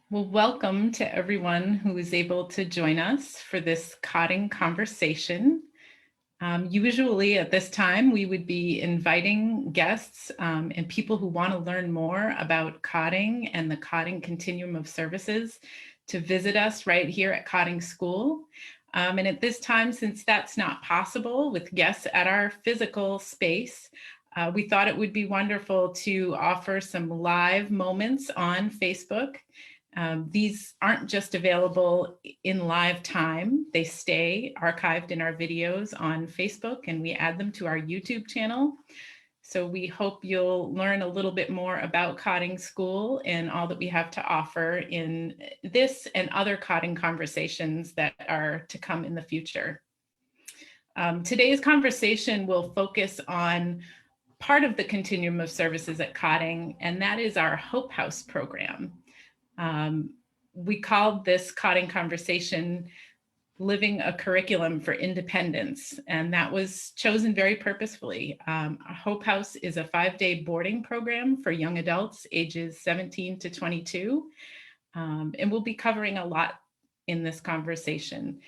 Well, welcome to everyone who is able to join us for this Cotting Conversation. Usually at this time, we would be inviting guests and people who want to learn more about cotting and the cotting continuum of services to visit us right here at Cotting School. And at this time, since that's not possible with guests at our physical space, we thought it would be wonderful to offer some live moments on Facebook. These aren't just available in live time. They stay archived in our videos on Facebook and we add them to our YouTube channel. So we hope you'll learn a little bit more about Cotting School and all that we have to offer in this and other cotting conversations that are to come in the future. Today's conversation will focus on part of the continuum of services at Cotting, and that is our HOPEhouse program. We called this Cotting Conversation Living a Curriculum for Independence, and that was chosen very purposefully. HOPEhouse is a 5-day boarding program for young adults ages 17 to 22, and we'll be covering a lot in this conversation.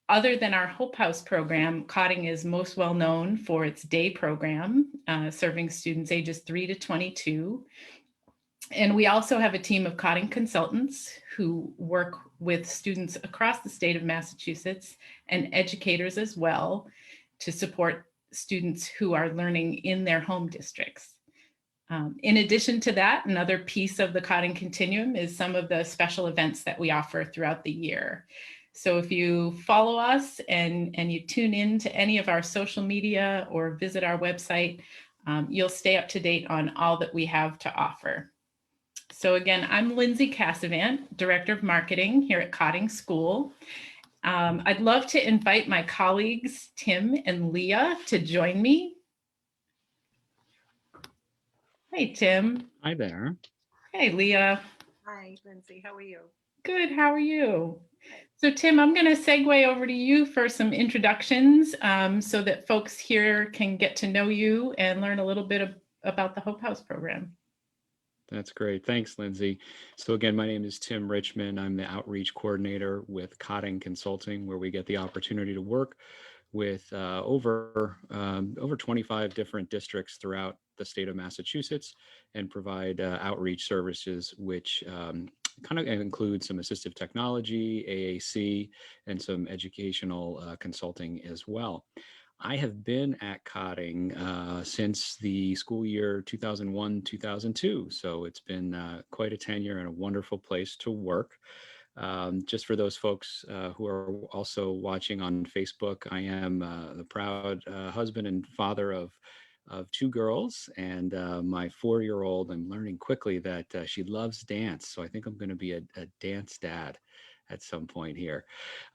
Other than our HOPEhouse program, Cotting is most well known for its day program, serving students ages 3 to 22. And we also have a team of Cotting consultants who work with students across the state of Massachusetts and educators as well to support students who are learning in their home districts. In addition to that, another piece of the Cotting Continuum is some of the special events that we offer throughout the year. So if you follow us and you tune in to any of our social media or visit our website, you'll stay up to date on all that we have to offer. So again, I'm Lindsay Cassavant, Director of Marketing here at Cotting School. I'd love to invite my colleagues, Tim and Leah, to join me. Hey, Tim. Hi there. Hey, Leah. Hi, Lindsay. How are you? Good. How are you? So, Tim, I'm going to segue over to you for some introductions so that folks here can get to know you and learn a little bit about the HOPEhouse program. That's great. Thanks, Lindsay. So again, my name is Tim Richmond. I'm the outreach coordinator with Cotting Consulting, where we get the opportunity to work with over 25 different districts throughout the state of Massachusetts and provide outreach services, which kind of include some assistive technology, AAC, and some educational consulting as well. I have been at Cotting since the school year 2001-2002. So it's been quite a tenure and a wonderful place to work. Just for those folks who are also watching on Facebook, I am the proud husband and father of two girls, and my 4-year-old. I'm learning quickly that she loves dance. So I think I'm going to be a dance dad at some point here.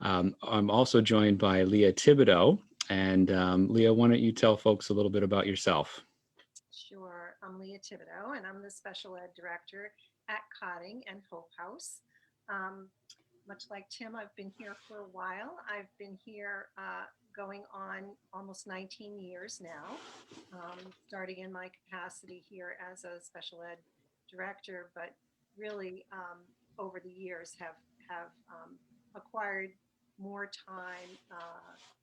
I'm also joined by Leah Thibodeau. And Leah, why don't you tell folks a little bit about yourself? Sure. I'm Leah Thibodeau, and I'm the Special Ed Director at Cotting and HOPEhouse. Much like Tim, I've been here for a while. I've been here going on almost 19 years now, starting in my capacity here as a Special Ed Director, but really over the years have acquired more time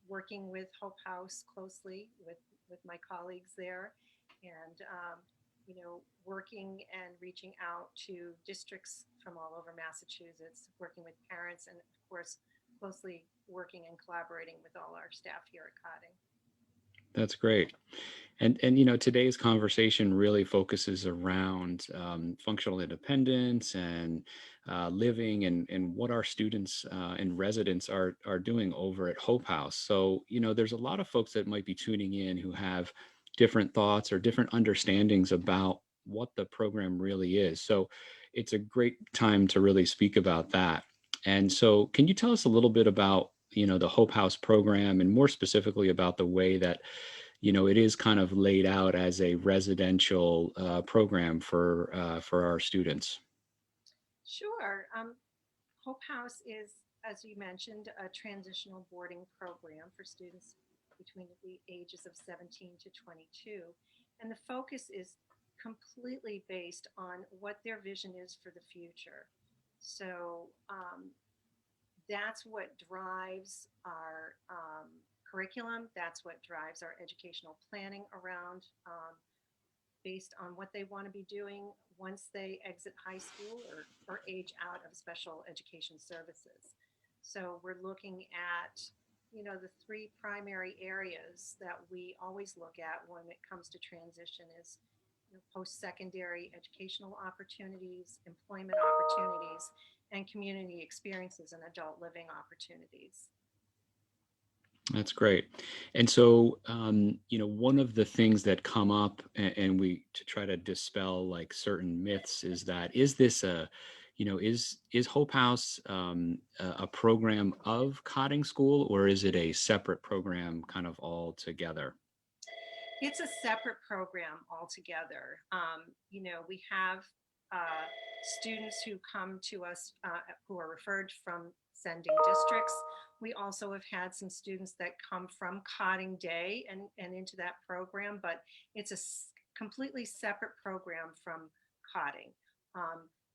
working with HOPEhouse closely with my colleagues there, and working and reaching out to districts from all over Massachusetts, working with parents, and of course, closely working and collaborating with all our staff here at Cotting. That's great. And today's conversation really focuses around functional independence and living and what our students and residents are doing over at HOPEhouse. So there's a lot of folks that might be tuning in who have different thoughts or different understandings about what the program really is. So it's a great time to really speak about that. And so can you tell us a little bit about the HOPEhouse program, and more specifically about the way that it is kind of laid out as a residential program for our students? Sure. HOPEhouse is, as you mentioned, a transitional boarding program for students between the ages of 17 to 22. And the focus is completely based on what their vision is for the future. So that's what drives our curriculum. That's what drives our educational planning around based on what they want to be doing once they exit high school or age out of special education services. So we're looking at, the three primary areas that we always look at when it comes to transition is post-secondary educational opportunities, employment opportunities, and community experiences and adult living opportunities. That's great. And so, one of the things that come up, and we to try to dispel like certain myths, is that is this a, is Hope House a program of Cotting School, or is it a separate program, kind of all together? It's a separate program altogether. We have uh, students who come to us who are referred from sending districts. We also have had some students that come from Cotting Day and into that program, but it's a completely separate program from Cotting.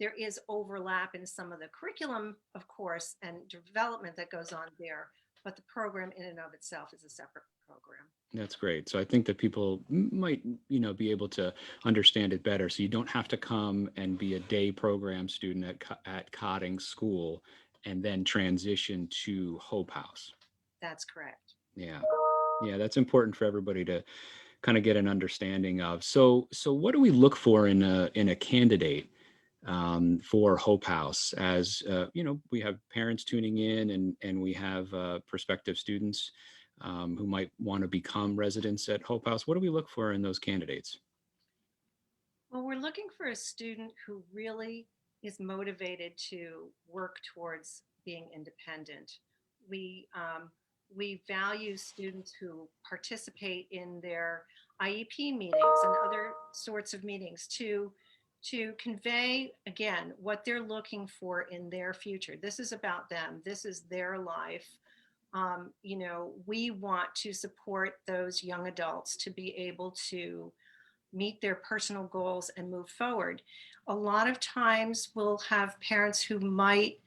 There is overlap in some of the curriculum, of course, and development that goes on there, but the program in and of itself is a separate program. That's great. So I think that people might, be able to understand it better. So you don't have to come and be a day program student at Cotting School and then transition to Hope House. That's correct. Yeah. Yeah, that's important for everybody to kind of get an understanding of. So what do we look for in a candidate for Hope House? As we have parents tuning in, and we have prospective students who might want to become residents at Hope House. What do we look for in those candidates? Well, we're looking for a student who really is motivated to work towards being independent. We value students who participate in their IEP meetings and other sorts of meetings to convey again what they're looking for in their future. This is about them. This is their life. We want to support those young adults to be able to meet their personal goals and move forward. A lot of times we'll have parents who might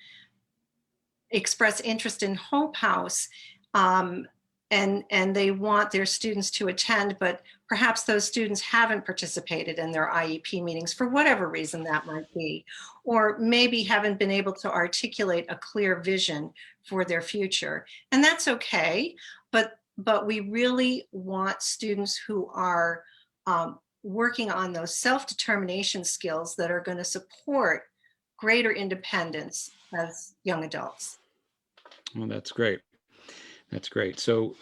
express interest in Hope House and they want their students to attend, but perhaps those students haven't participated in their IEP meetings for whatever reason that might be, or maybe haven't been able to articulate a clear vision for their future. And that's okay, but we really want students who are working on those self-determination skills that are going to support greater independence as young adults. Well, that's great. That's great. So,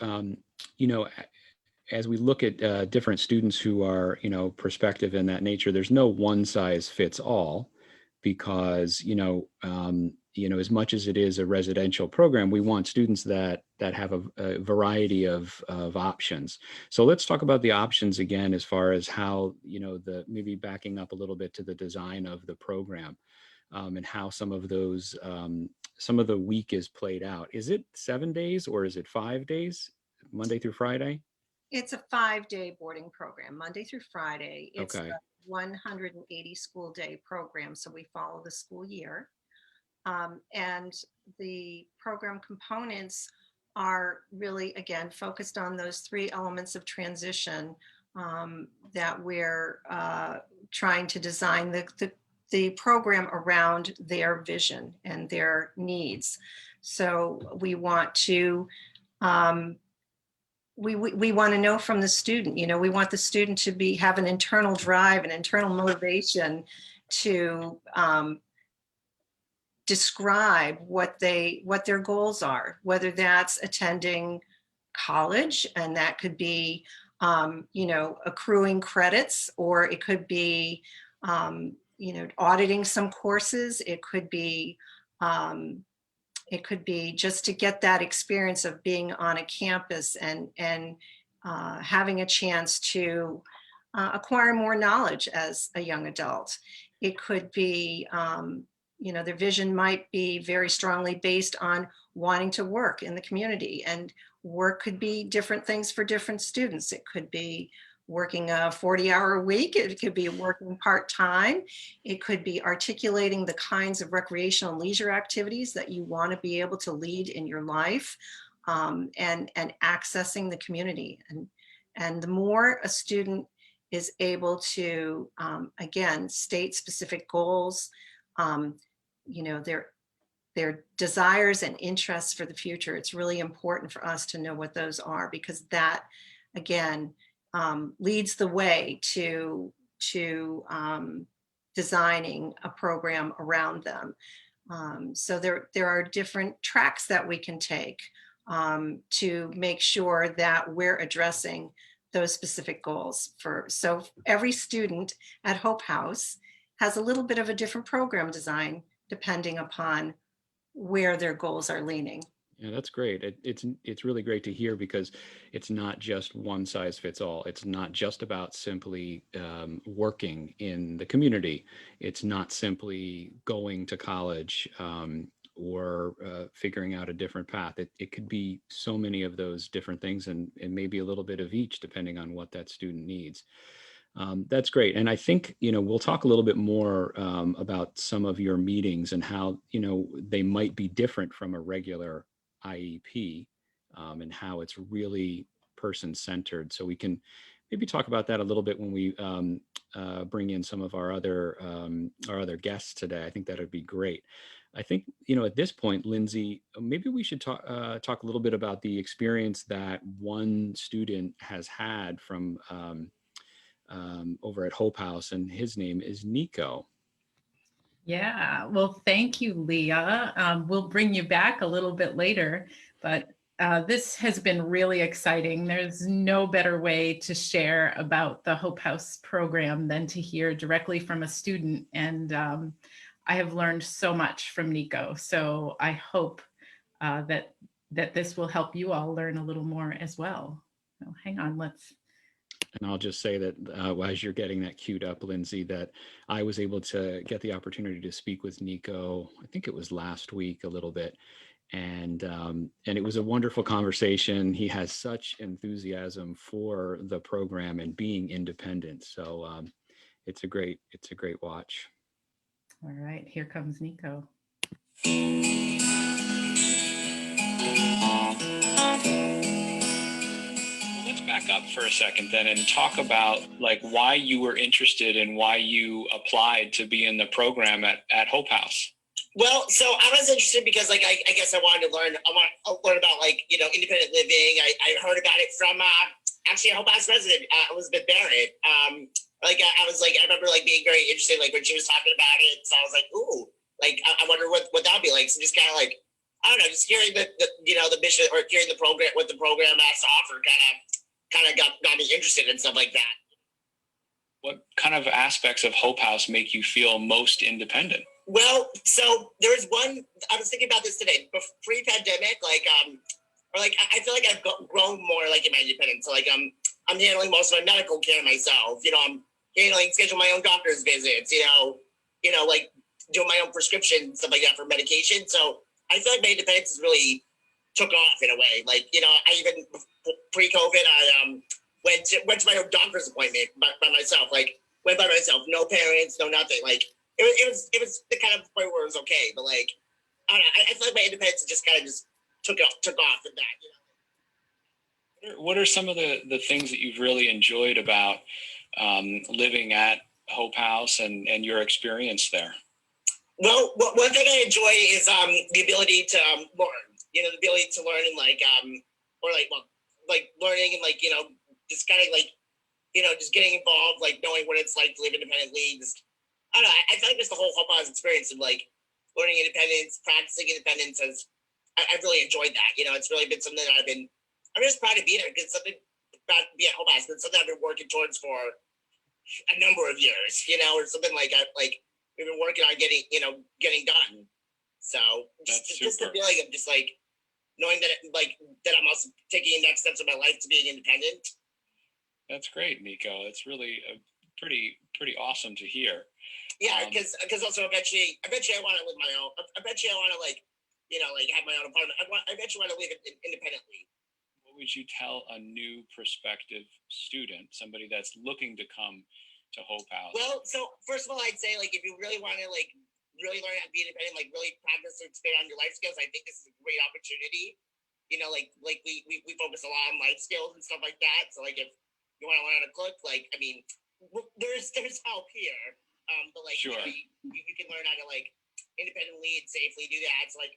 as we look at different students who are, prospective in that nature, there's no one size fits all, because, as much as it is a residential program, we want students that have a variety of options. So let's talk about the options again, as far as how, maybe backing up a little bit to the design of the program. And how some of the week is played out. Is it 7 days or is it 5 days, Monday through Friday? It's a 5-day boarding program, Monday through Friday. It's Okay. a 180 school day program, so we follow the school year. And the program components are really, again, focused on those three elements of transition that we're trying to design the program around their vision and their needs. So we want to we want to know from the student, we want the student to have an internal drive, an internal motivation to describe what their goals are, whether that's attending college, and that could be accruing credits, or it could be auditing some courses. It could be just to get that experience of being on a campus and having a chance to acquire more knowledge as a young adult. It could be, their vision might be very strongly based on wanting to work in the community, and work could be different things for different students. It could be working a 40-hour week. It could be working part-time. It could be articulating the kinds of recreational and leisure activities that you want to be able to lead in your life, and accessing the community. And the more a student is able to, again, state specific goals, you know, their desires and interests for the future, it's really important for us to know what those are, because that, again, leads the way to designing a program around them. So there are different tracks that we can take to make sure that we're addressing those specific goals. So every student at Hope House has a little bit of a different program design depending upon where their goals are leaning. Yeah, that's great. It's really great to hear, because it's not just one size fits all. It's not just about simply working in the community. It's not simply going to college, or figuring out a different path. It could be so many of those different things, and maybe a little bit of each, depending on what that student needs. That's great. And I think, we'll talk a little bit more about some of your meetings and how, they might be different from a regular IEP, and how it's really person-centered. So we can maybe talk about that a little bit when we bring in some of our other guests today. I think that would be great. I think, at this point, Lindsay, maybe we should talk a little bit about the experience that one student has had from over at Hope House, and his name is Nico. Yeah, well, thank you, Leah. We'll bring you back a little bit later, but this has been really exciting. There's no better way to share about the Hope House program than to hear directly from a student. And I have learned so much from Nico. So I hope that this will help you all learn a little more as well. So hang on, And I'll just say that as you're getting that queued up, Lindsay, that I was able to get the opportunity to speak with Nico. I think it was last week a little bit. And it was a wonderful conversation. He has such enthusiasm for the program and being independent. So it's a great watch. All right, here comes Nico. Let's back up for a second then and talk about like why you were interested and why you applied to be in the program at Hope House. Well, so I was interested because, like, I guess I wanted to learn. I want to learn about, like, independent living. I heard about it from actually a Hope House resident, Elizabeth Barrett. I was like, I remember like being very interested, like when she was talking about it. So I was like, ooh, like I wonder what that'd be like. So just kind of like, I don't know, just hearing the mission, or hearing the program, what the program has to offer, kind of got me interested in stuff like that. What kind of aspects of Hope House make you feel most independent? Well, so there was one, I was thinking about this today, pre-pandemic, I feel like I've grown more like in my independence. So like I'm handling most of my medical care myself. I'm schedule my own doctor's visits, like doing my own prescription, stuff like that for medication. So I feel like my independence has really took off in a way. Like, I even pre-COVID, I went to my own doctor's appointment by myself, went by myself, no parents, no nothing. Like, it was the kind of point where it was okay, but like I don't know. I feel like my independence just kind of just took off at that. What are some of the things that you've really enjoyed about living at Hope House and your experience there? Well, one thing I enjoy is the ability to learn. The ability to learn and learning and just kind of just getting involved, like knowing what it's like to live independently. I don't know. I feel like just the whole Hope House experience of like learning independence, practicing independence I've really enjoyed that. It's really been something that I'm just proud to be there, because something proud to be at Hope House. It's something I've been working towards for a number of years, or something like we've been working on getting done. So just the feeling of just like knowing that that I'm also taking the next steps of my life to being independent. That's great, Nico. It's really pretty awesome to hear. Yeah, because also eventually I want to live my own. Eventually I want to have my own apartment. I eventually want to live independently. would you tell a new prospective student, somebody that's looking to come to Hope House? Well, so first of all, I'd say like if you really want to like really learn how to be independent, like really practice and expand on your life skills, I think this is a great opportunity. You know, like we focus a lot on life skills and stuff like that. So like if you want to learn how to cook, like I mean, there's help here. But like Sure. You can learn how to like independently and safely do that. So like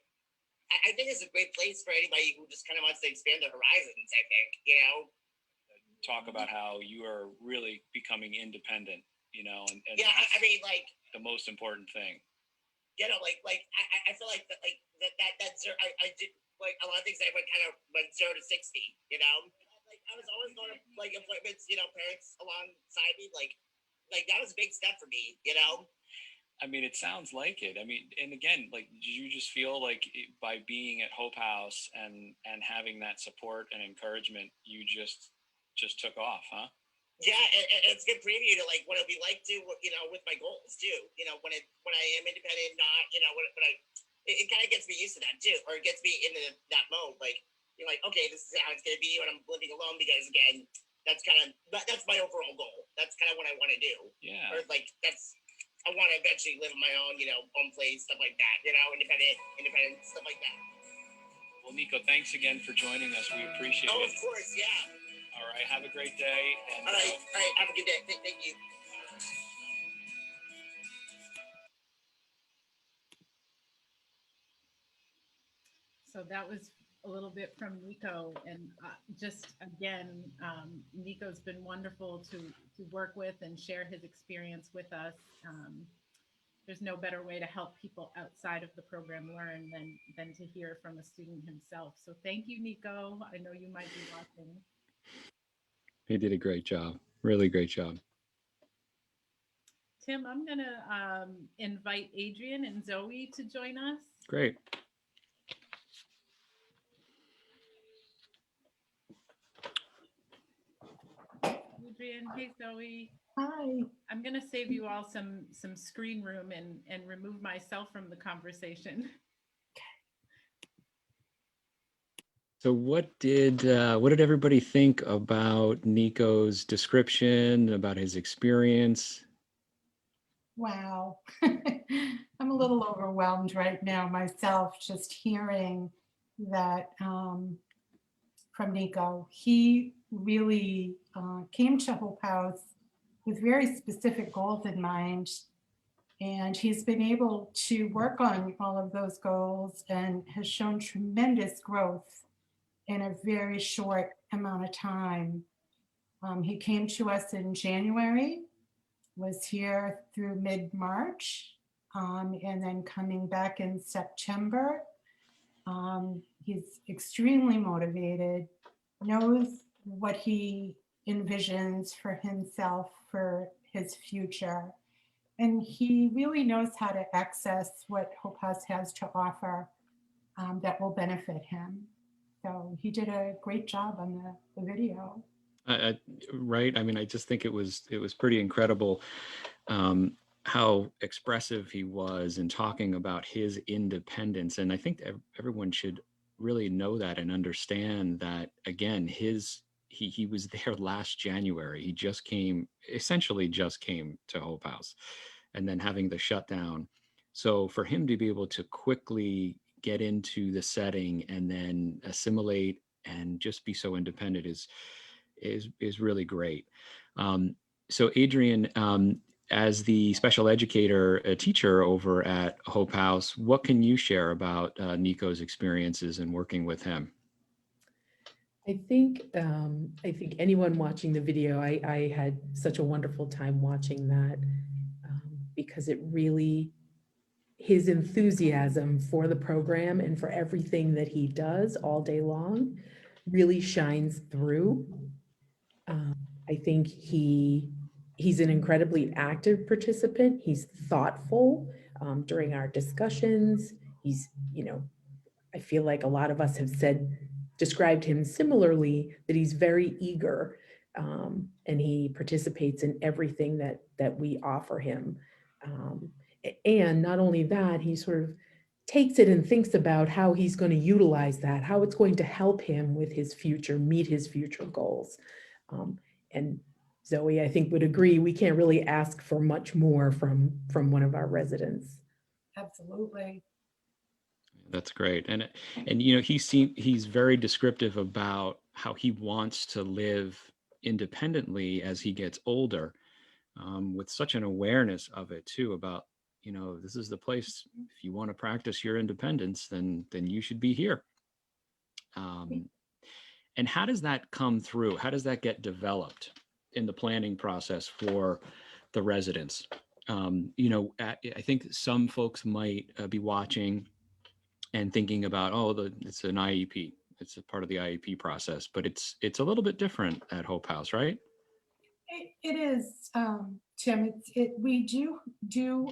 I think it's a great place for anybody who just kind of wants to expand their horizons. I think, you know. Talk about how you are really becoming independent, you know, and yeah, I mean, like the most important thing. You know, like I feel like that's I did like a lot of things I went kind of went 0 to 60. You know, like I was always going to like appointments. You know, parents alongside me, like that was a big step for me. You know. I mean, it sounds like it. I mean, and again, like, do you just feel like by being at Hope House and having that support and encouragement, you just took off, huh? Yeah, and it's a good preview to like what it'll be like to, you know, with my goals too. You know, when I am independent, not, you know, it kind of gets me used to that too, or it gets me into that mode. Like you're like, okay, this is how it's gonna be when I'm living alone, because again, that's my overall goal. That's kind of what I want to do. Yeah. Or like I want to eventually live in my own, you know, own place, stuff like that. You know, independent stuff like that. Well, Nico, thanks again for joining us. We appreciate it. Oh, of course, yeah. All right, have a great day. And, all right, have a good day. Thank you. So that was a little bit from Nico, and just again, Nico's been wonderful to work with and share his experience with us. There's no better way to help people outside of the program learn than to hear from a student himself. So thank you, Nico. I know you might be watching. He did a great job. Really great job. Tim, I'm going to invite Adrian and Zoe to join us. Great. Adrian, hey Zoe. Hi. I'm going to save you all some screen room and remove myself from the conversation. So what did everybody think about Nico's description, about his experience? Wow. I'm a little overwhelmed right now myself, just hearing that from Nico. He really came to Hope House with very specific goals in mind. And he's been able to work on all of those goals and has shown tremendous growth in a very short amount of time. He came to us in January, was here through mid-March, and then coming back in September. He's extremely motivated, knows what he envisions for himself, for his future. And he really knows how to access what Hope House has to offer that will benefit him. So he did a great job on the video. Right. I mean, I just think it was pretty incredible how expressive he was in talking about his independence. And I think everyone should really know that and understand that, again, he was there last January. He essentially just came to Hope House, and then having the shutdown. So for him to be able to quickly get into the setting and then assimilate and just be so independent is really great. So Adrian, as the special educator, teacher over at Hope House, what can you share about Nico's experiences in working with him? I think anyone watching the video, I had such a wonderful time watching that because it really, his enthusiasm for the program and for everything that he does all day long really shines through. I think he's an incredibly active participant. He's thoughtful during our discussions. He's, I feel like a lot of us have described him similarly, that he's very eager and he participates in everything that we offer him. And not only that, he sort of takes it and thinks about how he's going to utilize that, how it's going to help him with his future, meet his future goals. And Zoe, I think, would agree, we can't really ask for much more from one of our residents. Absolutely. That's great. And you know, he's very descriptive about how he wants to live independently as he gets older, with such an awareness of it too, about, you know, this is the place, if you want to practice your independence, then you should be here. And how does that come through? How does that get developed in the planning process for the residents? You know, I think some folks might be watching and thinking about, oh, it's an IEP. It's a part of the IEP process, but it's a little bit different at Hope House, right? It is, Tim. We do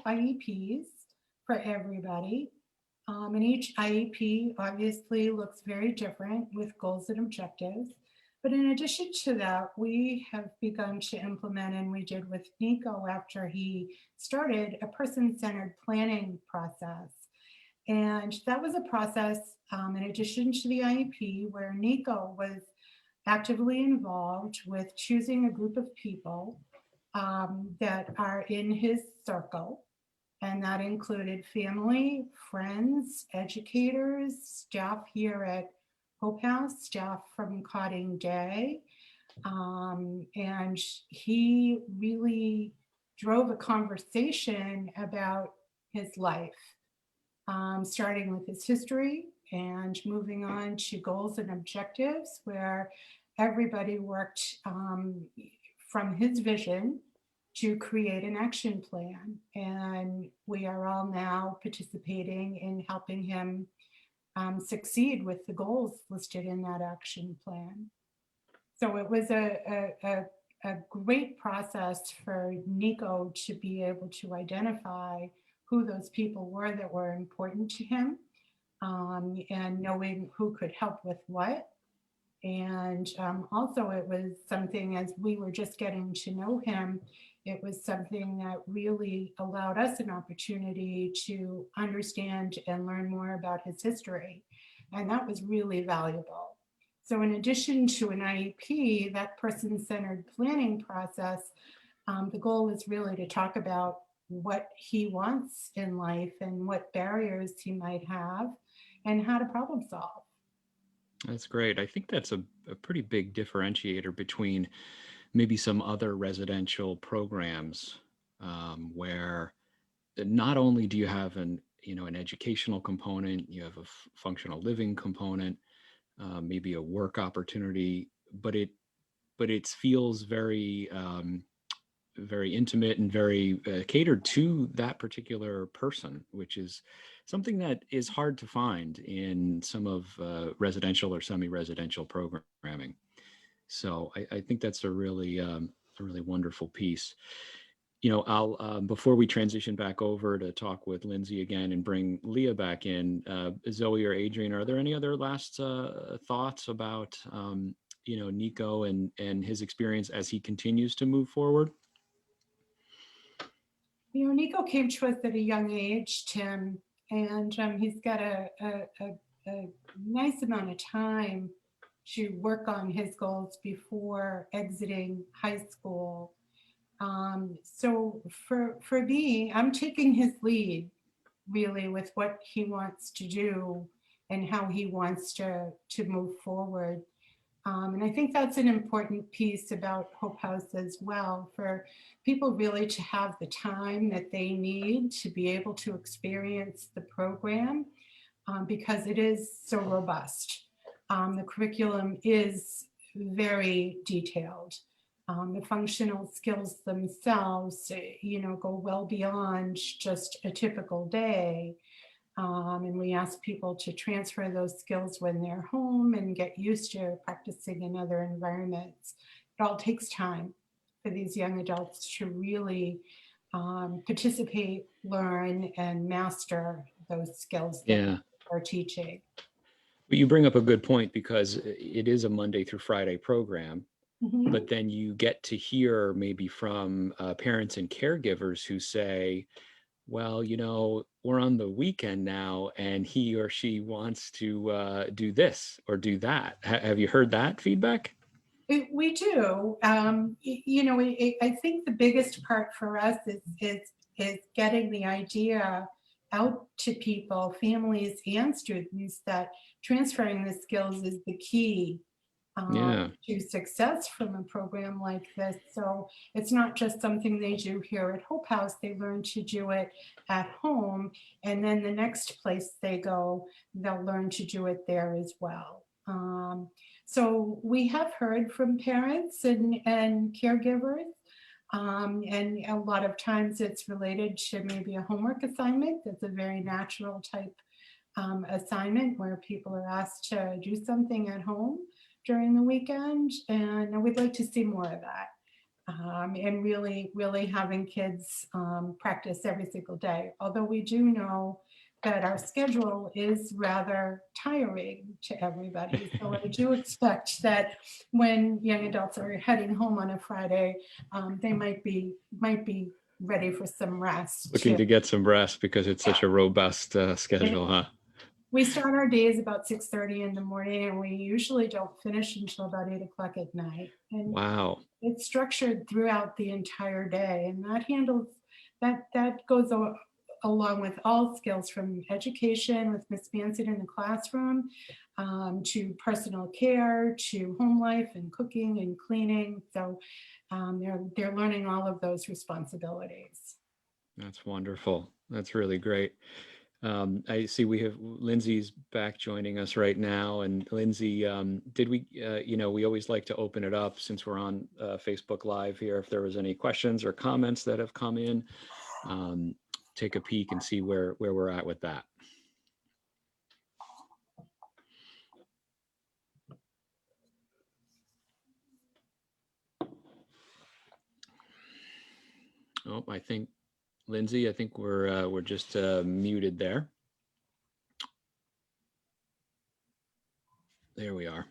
IEPs for everybody, and each IEP obviously looks very different with goals and objectives. But in addition to that, we have begun to implement, and we did with Nico after he started, a person-centered planning process. And that was a process, in addition to the IEP, where Nico was actively involved with choosing a group of people that are in his circle. And that included family, friends, educators, staff here at Hope House, staff from Cotting Day. And he really drove a conversation about his life, starting with his history and moving on to goals and objectives, where everybody worked from his vision to create an action plan. And we are all now participating in helping him succeed with the goals listed in that action plan. So it was a great process for Nico to be able to identify who those people were that were important to him, and knowing who could help with what. And also it was something, as we were just getting to know him, it was something that really allowed us an opportunity to understand and learn more about his history. And that was really valuable. So in addition to an IEP, that person-centered planning process, the goal is really to talk about what he wants in life and what barriers he might have and how to problem solve. That's great. I think that's a pretty big differentiator between maybe some other residential programs, where not only do you have an educational component, you have a functional living component, maybe a work opportunity, but it feels very very intimate and very catered to that particular person, which is something that is hard to find in some of residential or semi-residential programming. So I think that's a really wonderful piece. You know, I'll before we transition back over to talk with Lindsay again and bring Leah back in, Zoe or Adrian, are there any other last thoughts about Nico and his experience as he continues to move forward? Nico came to us at a young age, Tim, and he's got a nice amount of time to work on his goals before exiting high school. So for me, I'm taking his lead really with what he wants to do and how he wants to move forward. And I think that's an important piece about Hope House as well, for people really to have the time that they need to be able to experience the program, because it is so robust. The curriculum is very detailed. The functional skills themselves, go well beyond just a typical day. And we ask people to transfer those skills when they're home and get used to practicing in other environments. It all takes time for these young adults to really participate, learn, and master those skills that we're teaching. But you bring up a good point, because it is a Monday through Friday program. Mm-hmm. But then you get to hear maybe from parents and caregivers who say, well, we're on the weekend now and he or she wants to do this or do that. Have you heard that feedback? We do. I think the biggest part for us is getting the idea out to people, families and students, that transferring the skills is the key Yeah. to success from a program like this. So it's not just something they do here at Hope House, they learn to do it at home. And then the next place they go, they'll learn to do it there as well. So we have heard from parents and caregivers, and a lot of times it's related to maybe a homework assignment. That's a very natural type assignment where people are asked to do something at home during the weekend, and we'd like to see more of that. And really having kids practice every single day. Although we do know that our schedule is rather tiring to everybody. So I do expect that when young adults are heading home on a Friday, they might be ready for some rest. Looking to get some rest because it's such a robust schedule, huh? We start our days about 6:30 in the morning, and we usually don't finish until about 8 o'clock at night. And Wow. it's structured throughout the entire day, and that goes along with all skills, from education with Miss Manson in the classroom, to personal care, to home life and cooking and cleaning. So they're learning all of those responsibilities. That's wonderful. That's really great. I see we have Lindsay's back joining us right now. And Lindsay, did we, we always like to open it up since we're on Facebook Live here. If there was any questions or comments that have come in, take a peek and see where we're at with that. Oh, I think, Lindsay, I think we're just muted there. There we are.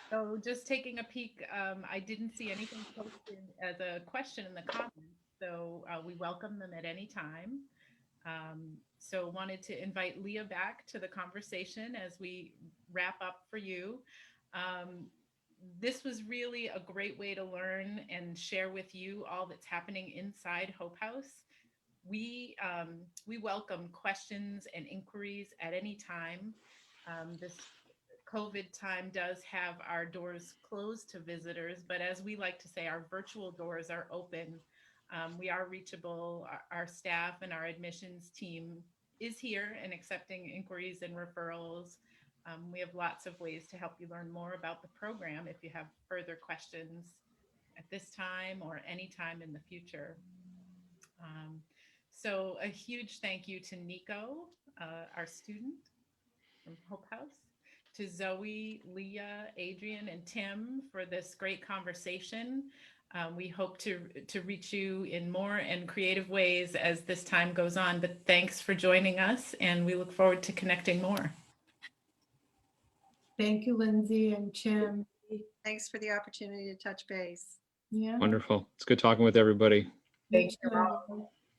So just taking a peek, I didn't see anything posted as a question in the comments, so we welcome them at any time. So wanted to invite Leah back to the conversation as we wrap up for you. This was really a great way to learn and share with you all that's happening inside Hope House. We welcome questions and inquiries at any time. This COVID time does have our doors closed to visitors, but as we like to say, our virtual doors are open. We are reachable. Our staff and our admissions team is here and accepting inquiries and referrals. We have lots of ways to help you learn more about the program if you have further questions at this time or any time in the future. So a huge thank you to Nico, our student from Hope House, to Zoe, Leah, Adrian, and Tim for this great conversation. We hope to reach you in more and creative ways as this time goes on, but thanks for joining us, and we look forward to connecting more. Thank you, Lindsay and Tim. Thanks for the opportunity to touch base. Yeah. Wonderful. It's good talking with everybody. Thank you. You too.